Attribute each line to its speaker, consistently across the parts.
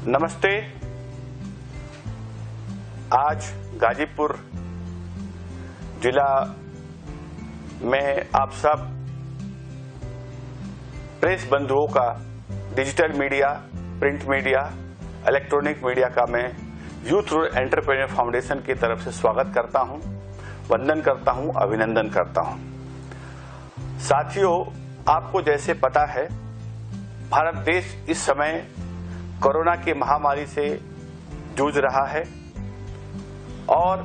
Speaker 1: नमस्ते। आज गाजीपुर जिला में आप सब प्रेस बंधुओं का digital media, print media, electronic media का मैं यूथ रूरल एंटरप्रेन्योर फाउंडेशन की तरफ से स्वागत करता हूं, वंदन करता हूं, अभिनंदन करता हूं। साथियों, आपको जैसे पता है, भारत देश इस समय कोरोना की महामारी से जूझ रहा है और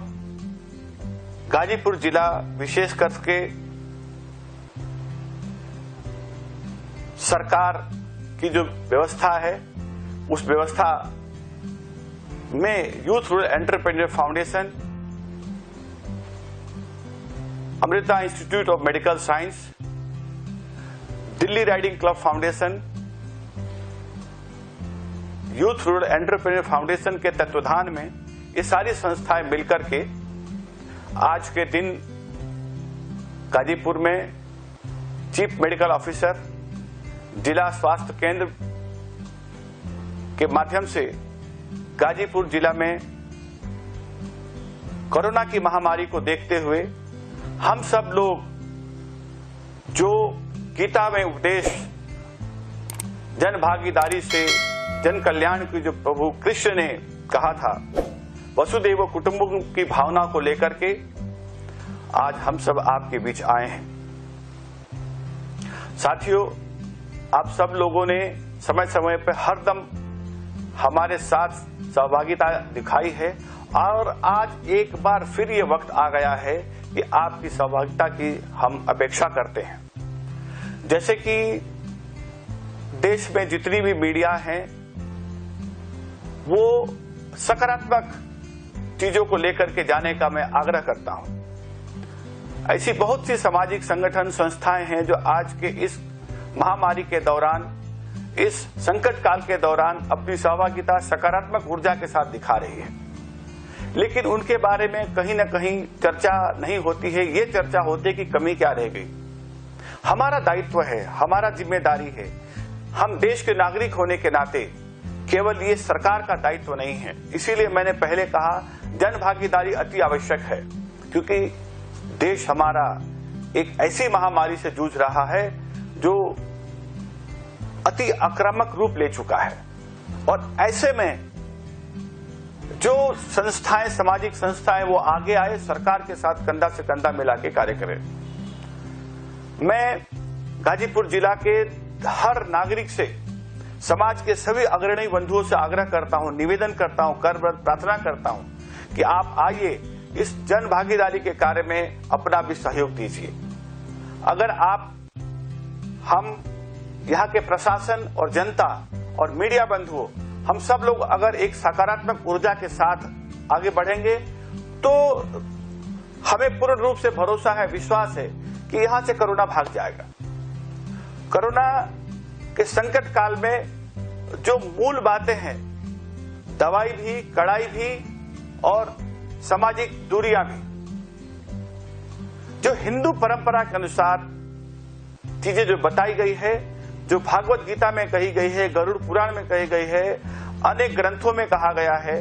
Speaker 1: गाजीपुर जिला विशेष करके सरकार की जो व्यवस्था है उस व्यवस्था में youth rural entrepreneur foundation, Amrita institute of medical science, Delhi riding club foundation, youth rural entrepreneur foundation के तत्वाधान में ये सारी संस्थाएं मिलकर के आज के दिन गाजीपुर में चीफ मेडिकल ऑफिसर, जिला स्वास्थ्य केंद्र के माध्यम से गाजीपुर जिला में कोरोना की महामारी को देखते हुए हम सब लोग जो गीता में उपदेश जन भागीदारी से जन कल्याण की जो प्रभु कृष्ण ने कहा था, वसुदेव कुटुंबकम की भावना को लेकर के आज हम सब आपके बीच आए हैं। साथियों, आप सब लोगों ने समय समय पर हरदम हमारे साथ सहभागिता दिखाई है और आज एक बार फिर ये वक्त आ गया है कि आपकी सहभागिता की हम अपेक्षा करते हैं। जैसे कि देश में जितनी भी मीडिया हैं वो सकारात्मक चीजों को लेकर के जाने का मैं आग्रह करता हूं। ऐसी बहुत सी सामाजिक संगठन, संस्थाएं हैं जो आज के इस महामारी के दौरान, इस संकट काल के दौरान अपनी सहभागिता सकारात्मक ऊर्जा के साथ दिखा रही है, लेकिन उनके बारे में कहीं न कहीं चर्चा नहीं होती है। ये चर्चा होती है कि कमी क्या रह गई। हमारा दायित्व है, हमारा जिम्मेदारी है, हम देश के नागरिक होने के नाते केवल ये सरकार का दायित्व नहीं है। इसीलिए मैंने पहले कहा जन भागीदारी अति आवश्यक है, क्योंकि देश हमारा एक ऐसी महामारी से जूझ रहा है जो अति आक्रामक रूप ले चुका है और ऐसे में जो संस्थाएं, सामाजिक संस्थाएं वो आगे आए, सरकार के साथ कंधा से कंधा मिला के कार्य करें। मैं गाजीपुर जिला के हर नागरिक से, समाज के सभी अग्रणी बंधुओं से आग्रह करता हूं, निवेदन करता हूं, कर प्रार्थना करता हूं कि आप आइए, इस जन भागीदारी के कार्य में अपना भी सहयोग दीजिए। अगर आप, हम यहाँ के प्रशासन और जनता और मीडिया बंधुओं, हम सब लोग अगर एक सकारात्मक ऊर्जा के साथ आगे बढ़ेंगे तो हमें पूर्ण रूप से भरोसा है, विश्वास है कि यहां से कोरोना भाग जाएगा। कोरोना के संकट काल में जो मूल बातें हैं, दवाई भी, कड़ाई भी और सामाजिक दूरियां भी, जो हिंदू परंपरा के अनुसार चीजें जो बताई गई है, जो भागवत गीता में कही गई है, गरुड़ पुराण में कही गई है, अनेक ग्रंथों में कहा गया है,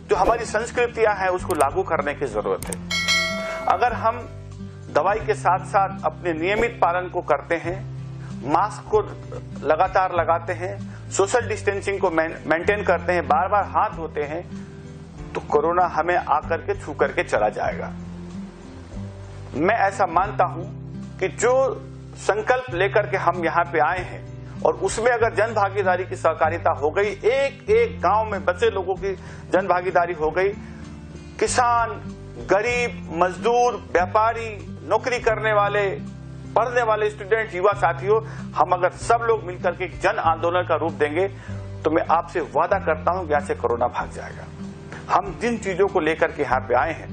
Speaker 1: जो हमारी संस्कृतियां हैं उसको लागू करने की जरूरत है। अगर हम दवाई के साथ साथ अपने नियमित पालन को करते हैं, मास्क को लगातार लगाते हैं, सोशल डिस्टेंसिंग को मेंटेन करते हैं, बार बार हाथ धोते हैं, तो कोरोना हमें आकर के छू करके चला जाएगा। मैं ऐसा मानता हूं कि जो संकल्प लेकर के हम यहाँ पे आए हैं और उसमें अगर जन भागीदारी की सहकारिता हो गई, एक एक गांव में बचे लोगों की जन भागीदारी हो गई, किसान, गरीब, मजदूर, व्यापारी, नौकरी करने वाले, पढ़ने वाले स्टूडेंट, युवा साथियों, हम अगर सब लोग मिलकर के जन आंदोलन का रूप देंगे तो मैं आपसे वादा करता हूं कि यहां से कोरोना भाग जाएगा। हम जिन चीजों को लेकर के यहाँ पे आए हैं,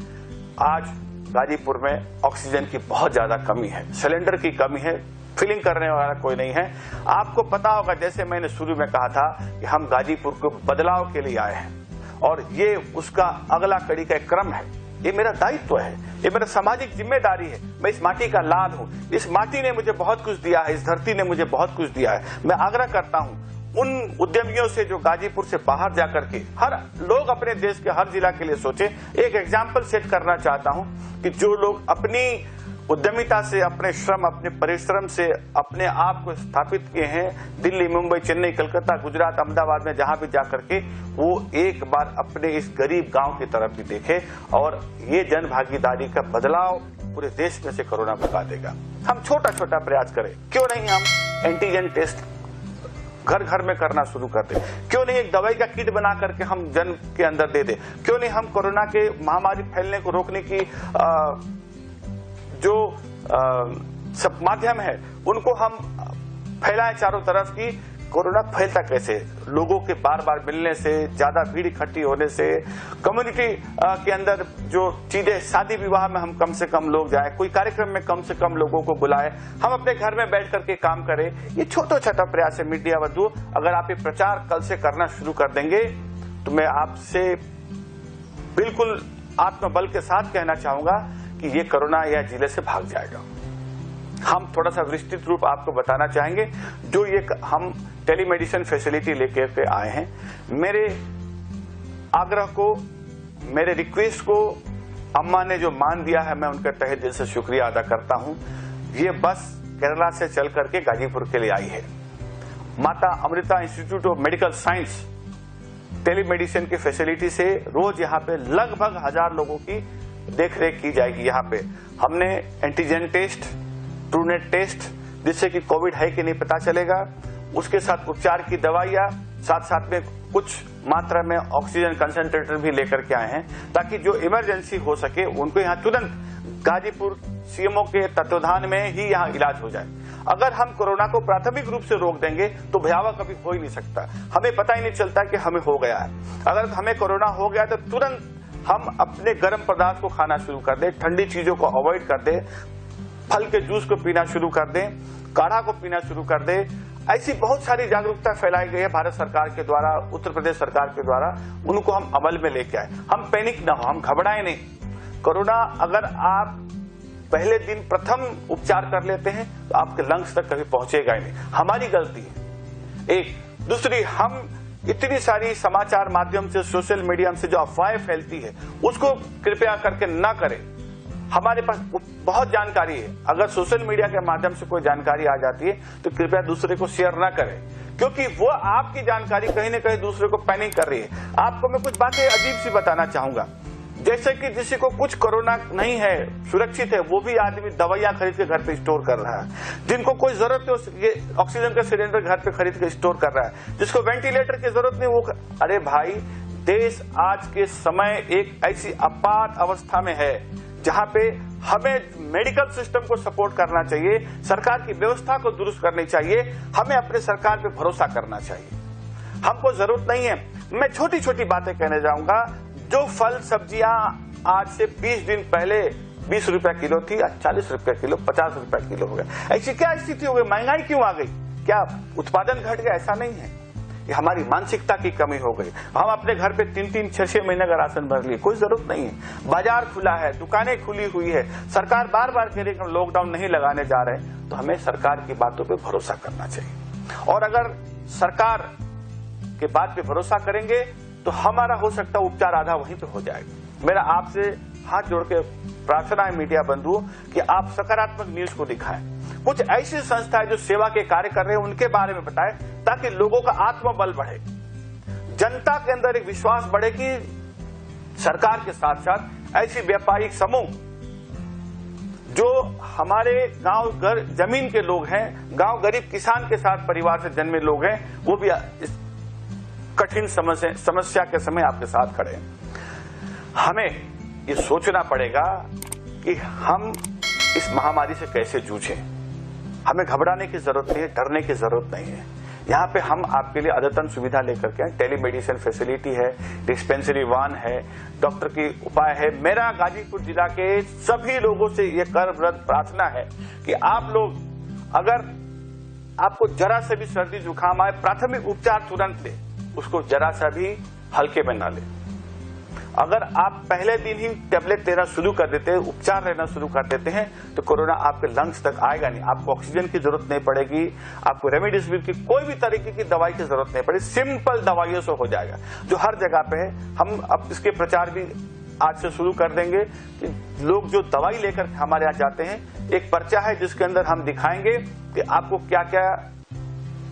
Speaker 1: आज गाजीपुर में ऑक्सीजन की बहुत ज्यादा कमी है, सिलेंडर की कमी है, फिलिंग करने वाला कोई नहीं है। आपको पता होगा, जैसे मैंने शुरू में कहा था कि हम गाजीपुर को बदलाव के लिए आए हैं और ये उसका अगला कड़ी का एक क्रम है। ये मेरा दायित्व है, ये मेरा सामाजिक जिम्मेदारी है। मैं इस माटी का लाल हूं, इस माटी ने मुझे बहुत कुछ दिया है, इस धरती ने मुझे बहुत कुछ दिया है। मैं आग्रह करता हूं उन उद्यमियों से जो गाजीपुर से बाहर जाकर के हर लोग अपने देश के हर जिला के लिए सोचे। एक एग्जाम्पल सेट करना चाहता हूं कि जो लोग अपनी उद्यमिता से, अपने श्रम, अपने परिश्रम से अपने आप को स्थापित किए हैं, दिल्ली, मुंबई, चेन्नई, कलकत्ता, गुजरात, अहमदाबाद में जहां भी जाकर के, वो एक बार अपने इस गरीब गांव की तरफ भी देखे और ये जन भागीदारी का बदलाव पूरे देश में से कोरोना भगा देगा। हम छोटा छोटा प्रयास करें। क्यों नहीं हम एंटीजन टेस्ट घर घर में करना शुरू कर दे? क्यों नहीं एक दवाई का किट बना करके हम जन के अंदर दे दे? क्यों नहीं हम कोरोना के महामारी फैलने को रोकने की जो सब माध्यम है उनको हम फैलाएं चारों तरफ की कोरोना फैलता कैसे? लोगों के बार बार मिलने से, ज्यादा भीड़ इकट्ठी होने से, कम्युनिटी के अंदर जो चीजें, शादी विवाह में हम कम से कम लोग जाएं, कोई कार्यक्रम में कम से कम लोगों को बुलाएं, हम अपने घर में बैठ करके काम करें। ये छोटा छोटा प्रयास है मीडिया बंधु। अगर आप ये प्रचार कल से करना शुरू कर देंगे तो मैं आपसे बिल्कुल आत्मबल के साथ कहना चाहूंगा कि ये कोरोना यह जिले से भाग जाएगा। हम थोड़ा सा विस्तृत रूप आपको बताना चाहेंगे। जो ये हम टेलीमेडिसिन फैसिलिटी लेकर के आए हैं, मेरे आग्रह को, मेरे रिक्वेस्ट को अम्मा ने जो मान दिया है, मैं उनका तहे दिल से शुक्रिया अदा करता हूं। ये बस केरला से चल करके गाजीपुर के लिए आई है। माता Amrita institute of medical science telemedicine की फैसिलिटी से रोज यहाँ पे लगभग 1000 लोगों की देखरेख की जाएगी। यहाँ पे हमने एंटीजन टेस्ट, ट्रूनेट टेस्ट, जिससे कि कोविड है कि नहीं पता चलेगा, उसके साथ उपचार की दवाइयां, साथ साथ में कुछ मात्रा में ऑक्सीजन कंसंट्रेटर भी लेकर के आए हैं, ताकि जो इमरजेंसी हो सके उनको यहाँ तुरंत गाजीपुर सीएमओ के तत्वाधान में ही यहाँ इलाज हो जाए। अगर हम कोरोना को प्राथमिक रूप से रोक देंगे तो भयावह कभी हो ही नहीं सकता। हमें पता ही नहीं चलता कि हमें हो गया है। अगर हमें कोरोना हो गया तो तुरंत हम अपने गर्म पदार्थ को खाना शुरू कर दें, ठंडी चीजों को अवॉइड कर दें, फल के जूस को पीना शुरू कर दें, काढ़ा को पीना शुरू कर दें। ऐसी बहुत सारी जागरूकता फैलाई गई है भारत सरकार के द्वारा, उत्तर प्रदेश सरकार के द्वारा, उनको हम अमल में लेके आए। हम पैनिक न हो, हम घबराएं नहीं। कोरोना अगर आप पहले दिन प्रथम उपचार कर लेते हैं तो आपके लंग्स तक कभी पहुंचेगा ही नहीं। हमारी गलती है। एक दूसरी, हम इतनी सारी समाचार माध्यम से, सोशल मीडिया से जो अफवाहें फैलती है उसको कृपया करके न करें। हमारे पास बहुत जानकारी है। अगर सोशल मीडिया के माध्यम से कोई जानकारी आ जाती है तो कृपया दूसरे को शेयर न करें, क्योंकि वो आपकी जानकारी कहीं न कहीं दूसरे को पैनिक कर रही है। आपको मैं कुछ बातें अजीब सी बताना चाहूंगा। जैसे कि किसी को कुछ कोरोना नहीं है, सुरक्षित है, वो भी आदमी दवाइयां खरीद के घर पे स्टोर कर रहा है। जिनको कोई जरूरत है ऑक्सीजन का सिलेंडर घर पे खरीद के स्टोर कर रहा है। जिसको वेंटिलेटर की जरूरत नहीं वो अरे भाई, देश आज के समय एक ऐसी आपात अवस्था में है जहां पे हमें मेडिकल सिस्टम को सपोर्ट करना चाहिए, सरकार की व्यवस्था को दुरुस्त करनी चाहिए, हमें अपने सरकार पे भरोसा करना चाहिए। हमको जरूरत नहीं है। मैं छोटी छोटी बातें कहने जाऊंगा। जो फल सब्जियां आज से 20 दिन पहले 20 रुपए किलो थी, आज 40 रुपए किलो, 50 रुपए किलो हो गया। ऐसी क्या स्थिति हो गई? महंगाई क्यों आ गई? क्या उत्पादन घट गया? ऐसा नहीं है, ये हमारी मानसिकता की कमी हो गई। हम अपने घर पे 3-3, 6-6 महीने का राशन भर लिए, कोई जरूरत नहीं है। बाजार खुला है, दुकानें खुली हुई है, सरकार बार बार कह रही है कि लॉकडाउन नहीं लगाने जा रहे, तो हमें सरकार की बातों पे भरोसा करना चाहिए। और अगर सरकार के बात पे भरोसा करेंगे तो हमारा हो सकता है उपचार आधा वहीं पे हो जाएगा। मेरा आपसे हाथ जोड़ के प्रार्थना है मीडिया बंधुओं कि आप सकारात्मक न्यूज को दिखाएं। कुछ ऐसी संस्थाएं जो सेवा के कार्य कर रहे हैं उनके बारे में बताएं, ताकि लोगों का आत्मबल बढ़े, जनता के अंदर एक विश्वास बढ़े कि सरकार के साथ साथ ऐसी व्यापारिक समूह जो हमारे गांव जमीन के लोग हैं, गांव गरीब किसान के साथ परिवार से जन्मे लोग हैं, वो भी इस कठिन समस्या के समय आपके साथ खड़े हैं। हमें ये सोचना पड़ेगा कि हम इस महामारी से कैसे जूझें। हमें घबराने की जरूरत नहीं है, डरने की जरूरत नहीं है। यहाँ पे हम आपके लिए अद्यतन सुविधा लेकर के आए। टेलीमेडिसिन फैसिलिटी है, डिस्पेंसरी वान है, डॉक्टर की उपाय है। मेरा गाजीपुर जिला के सभी लोगों से ये करवृत प्रार्थना है कि आप लोग, अगर आपको जरा से भी सर्दी जुकाम आए, प्राथमिक उपचार तुरंत ले, उसको जरा सा भी हल्के में न ले। अगर आप पहले दिन ही टेबलेट लेना शुरू कर देते हैं, उपचार लेना शुरू कर देते हैं, तो कोरोना आपके लंग्स तक आएगा नहीं। आपको ऑक्सीजन की जरूरत नहीं पड़ेगी, आपको रेमडेसिविर की कोई भी तरीके की दवाई की जरूरत नहीं पड़ेगी, सिंपल दवाइयों से हो जाएगा, जो हर जगह पे है। हम अब इसके प्रचार भी आज से शुरू कर देंगे कि लोग जो दवाई लेकर हमारे यहाँ जाते हैं, एक पर्चा है जिसके अंदर हम दिखाएंगे कि आपको क्या क्या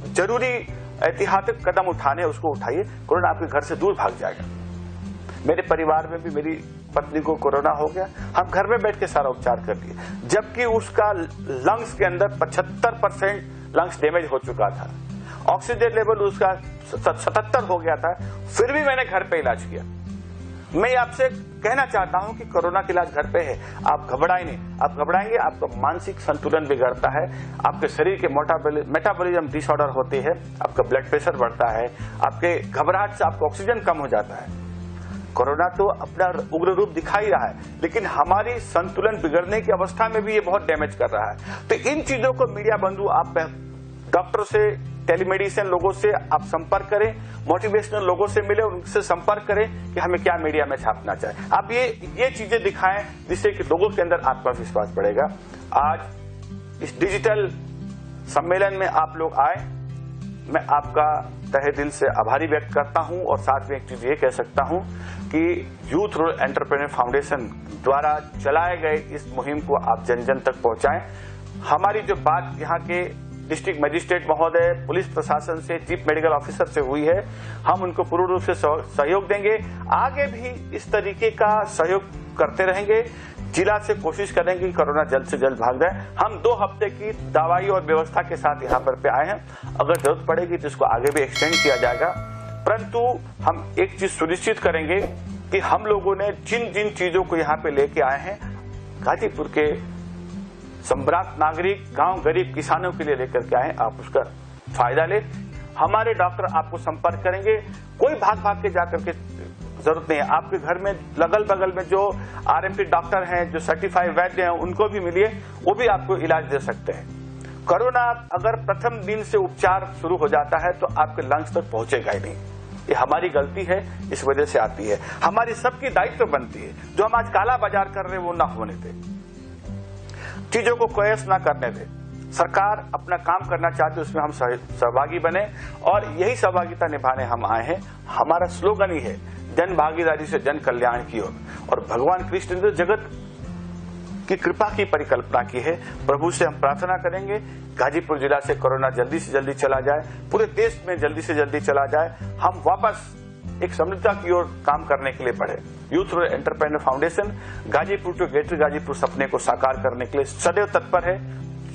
Speaker 1: जरूरी ऐतिहासिक कदम उठाने, उसको उठाइए, कोरोना आपके घर से दूर भाग जाएगा। मेरे परिवार में भी मेरी पत्नी को कोरोना हो गया, हम घर में बैठ के सारा उपचार कर लिए, जबकि उसका लंग्स के अंदर 75% लंग्स डैमेज हो चुका था, ऑक्सीजन लेवल उसका 77 हो गया था, फिर भी मैंने घर पे इलाज किया। मैं आपसे कहना चाहता हूं कि कोरोना का इलाज घर पे है, आप घबराएं नहीं। आप घबराएंगे आपका मानसिक संतुलन बिगड़ता है, आपके शरीर के मेटाबॉलिज्म डिसऑर्डर होती है, आपका ब्लड प्रेशर बढ़ता है, आपके घबराहट से आपका ऑक्सीजन कम हो जाता है। कोरोना तो अपना उग्र रूप दिखा ही रहा है, लेकिन हमारी संतुलन बिगड़ने की अवस्था में भी ये बहुत डैमेज कर रहा है। तो इन चीजों को मीडिया बंधु, आप डॉक्टर से, टेलीमेडिसिन लोगों से आप संपर्क करें, मोटिवेशनल लोगों से मिले, उनसे संपर्क करें कि हमें क्या मीडिया में छापना चाहिए। आप ये चीजें दिखाएं जिससे कि लोगों के अंदर आत्मविश्वास बढ़ेगा। आज इस डिजिटल सम्मेलन में आप लोग आए, मैं आपका तहे दिल से आभारी व्यक्त करता हूं, और साथ में एक चीज ये कह सकता हूं कि यूथ रूरल एंटरप्रेन्योर फाउंडेशन द्वारा चलाए गए इस मुहिम को आप जन जन तक पहुंचाएं। हमारी जो बात यहाँ के डिस्ट्रिक्ट मजिस्ट्रेट महोदय, पुलिस प्रशासन से, चीफ मेडिकल ऑफिसर से हुई है, हम उनको पूर्ण रूप से सहयोग देंगे, आगे भी इस तरीके का सहयोग करते रहेंगे। जिला से कोशिश करेंगे कि कोरोना जल्द से जल्द भाग जाए। हम 2 हफ्ते की दवाई और व्यवस्था के साथ यहाँ पर आए हैं, अगर जरूरत पड़ेगी तो इसको आगे भी एक्सटेंड किया जाएगा, परंतु हम एक चीज सुनिश्चित करेंगे कि हम लोगों ने जिन जिन चीजों को यहाँ पे लेके आए हैं, गाजीपुर के सम्राट नागरिक, गांव गरीब किसानों के लिए लेकर के आए, आप उसका फायदा ले। हमारे डॉक्टर आपको संपर्क करेंगे, कोई भाग के जाकर के जरूरत नहीं है। आपके घर में लगल बगल में जो आरएमपी डॉक्टर हैं, जो सर्टिफाइड वैद्य हैं, उनको भी मिलिए, वो भी आपको इलाज दे सकते हैं। कोरोना अगर प्रथम दिन से उपचार शुरू हो जाता है तो आपके लंग्स तक पहुंचेगा ही नहीं। ये हमारी गलती है, इस वजह से आती है। हमारी सबकी दायित्व बनती है, जो हम आज काला बाजार कर रहे हैं वो ना होने दे, चीजों को कोयस ना करने दे। सरकार अपना काम करना चाहती है, उसमें हम सहभागी बने, और यही सहभागिता निभाने हम आए हैं। हमारा स्लोगन ही है, जन भागीदारी से जन कल्याण की ओर। और भगवान कृष्ण ने जगत की कृपा की परिकल्पना की है। प्रभु से हम प्रार्थना करेंगे गाजीपुर जिला से कोरोना जल्दी से जल्दी चला जाए, पूरे देश में जल्दी से जल्दी चला जाए, हम वापस एक समृद्धता की ओर काम करने के लिए बढ़े। Youth rural entrepreneur foundation Ghazipur to greater Ghazipur सपने को साकार करने के लिए सदैव तत्पर है,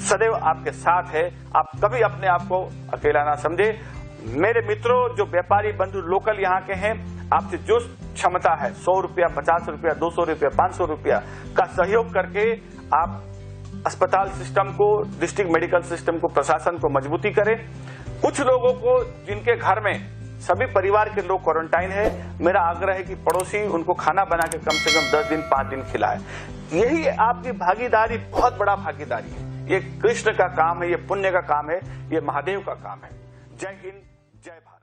Speaker 1: सदैव आपके साथ है। आप कभी अपने आप को अकेला ना समझे। मेरे मित्रों, जो व्यापारी बंधु लोकल यहाँ के हैं, आपसे जो क्षमता है 100 रुपया, 50 रुपया, 200 रुपया, 500 रुपया का सहयोग करके आप अस्पताल सिस्टम को, डिस्ट्रिक्ट मेडिकल सिस्टम को, प्रशासन को मजबूती करें। कुछ लोगों को जिनके घर में सभी परिवार के लोग क्वारंटाइन है, मेरा आग्रह है कि पड़ोसी उनको खाना बना के कम से कम 10 दिन 5 दिन खिलाए। यही आपकी भागीदारी बहुत बड़ा भागीदारी है। ये कृष्ण का काम है, ये पुण्य का काम है, ये महादेव का काम है। जय हिंद, जय भारत।